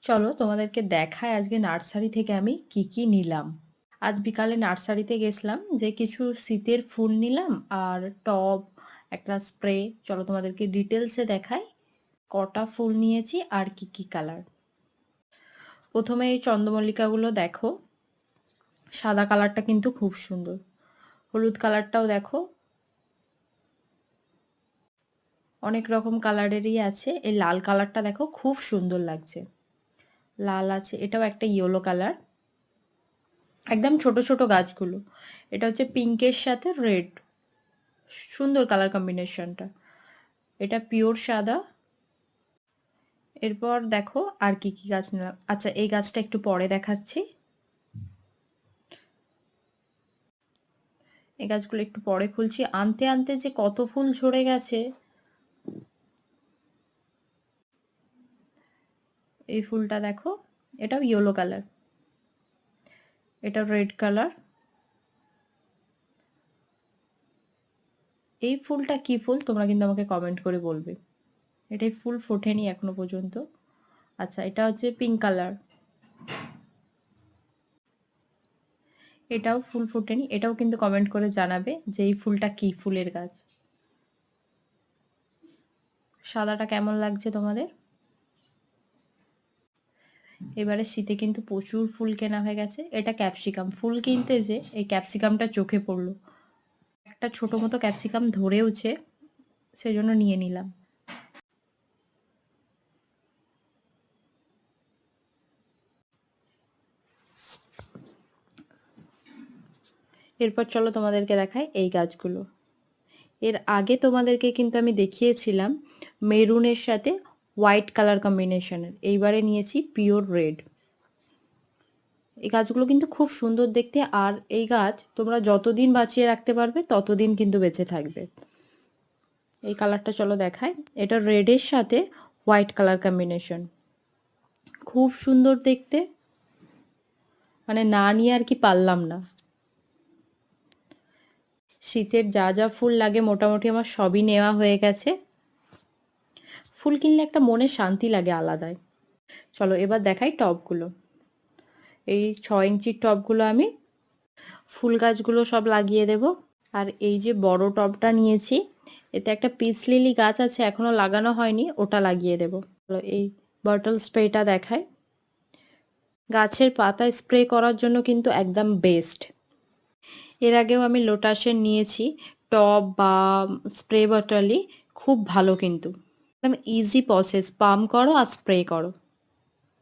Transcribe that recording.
চলো তোমাদেরকে দেখাই আজকে নার্সারি থেকে আমি কি কি নিলাম। আজ বিকালে নার্সারিতে গেছিলাম, যে কিছু শীতের ফুল নিলাম আর টব, একটা স্প্রে। চলো তোমাদেরকে ডিটেলসে দেখাই কটা ফুল নিয়েছি আর কি কি কালার। প্রথমে এই চন্দ্রমল্লিকাগুলো দেখো, সাদা কালারটা কিন্তু খুব সুন্দর। হলুদ কালারটাও দেখো, অনেক রকম কালারেরই আছে। এই লাল কালারটা দেখো খুব সুন্দর লাগছে, লাল আছে। এটাও একটা ইয়েলো কালার, একদম ছোট ছোট গাছগুলো। এটা হচ্ছে পিঙ্কের সাথে রেড, সুন্দর কালার কম্বিনেশনটা। এটা পিওর সাদা। এরপর দেখো আর কি কি গাছ নিলাম। আচ্ছা, এই গাছটা একটু পরে দেখাচ্ছি, এই গাছগুলো একটু পরে খুলছি। আনতে আনতে যে কত ফুল ঝরে গেছে। এই ফুলটা দেখো, এটাও ইয়েলো কালার, এটা রেড কালার। এই ফুলটা কি ফুল তোমরা কিন্তু আমাকে কমেন্ট করে বলবে। এটাই ফুল ফোটেনি এখনো পর্যন্ত। আচ্ছা, এটা হচ্ছে পিঙ্ক কালার, এটাও ফুল ফোটেনি। এটাও কিন্তু কমেন্ট করে জানাবে যে এই ফুলটা কি ফুলের গাছ। সাদাটা কেমন লাগছে তোমাদের? এবারে শীতে কিন্তু প্রচুর ফুল কেনা হয়ে গেছে। এটা ক্যাপসিকাম ফুল কিনতে যে এই ক্যাপসিকামটা চোখে পড়লো, একটা ছোট মতো ক্যাপসিকাম ধরেওছে, সেজন্য নিয়ে নিলাম। এরপর চলো তোমাদেরকে দেখাই এই গাছগুলো। এর আগে তোমাদেরকে কিন্তু আমি দেখিয়েছিলাম মেরুনের সাথে হোয়াইট কালার কম্বিনেশনের, এইবারে নিয়েছি পিওর রেড। এই গাছগুলো কিন্তু খুব সুন্দর দেখতে, আর এই গাছ তোমরা যতদিন বাঁচিয়ে রাখতে পারবে ততদিন কিন্তু বেঁচে থাকবে। এই কালারটা চলো দেখাই, এটা রেডের সাথে হোয়াইট কালার কম্বিনেশন, খুব সুন্দর দেখতে, মানে না নিয়ে আর কি পারলাম না। শীতের যা যা ফুল লাগে মোটামুটি আমার সবই নেওয়া হয়ে গেছে। ফুল কিনলে একটা মনে শান্তি লাগে আলাদাই। চলো এবার দেখাই টবগুলো। এই 6 ইঞ্চির টবগুলো আমি ফুল গাছগুলো সব লাগিয়ে দেব। আর এই যে বড় টবটা নিয়েছি, এতে একটা পিস লিলি গাছ আছে, এখনো লাগানো হয়নি, ওটা লাগিয়ে দেব। এই বটল স্প্রেটা দেখায়, গাছের পাতা স্প্রে করার জন্য কিন্তু একদম বেস্ট। এর আগেও আমি লোটাসের নিয়েছি টব বা স্প্রে বটলই, খুব ভালো কিন্তু একদম ইজি প্রসেস, পাম্প করো আর স্প্রে করো।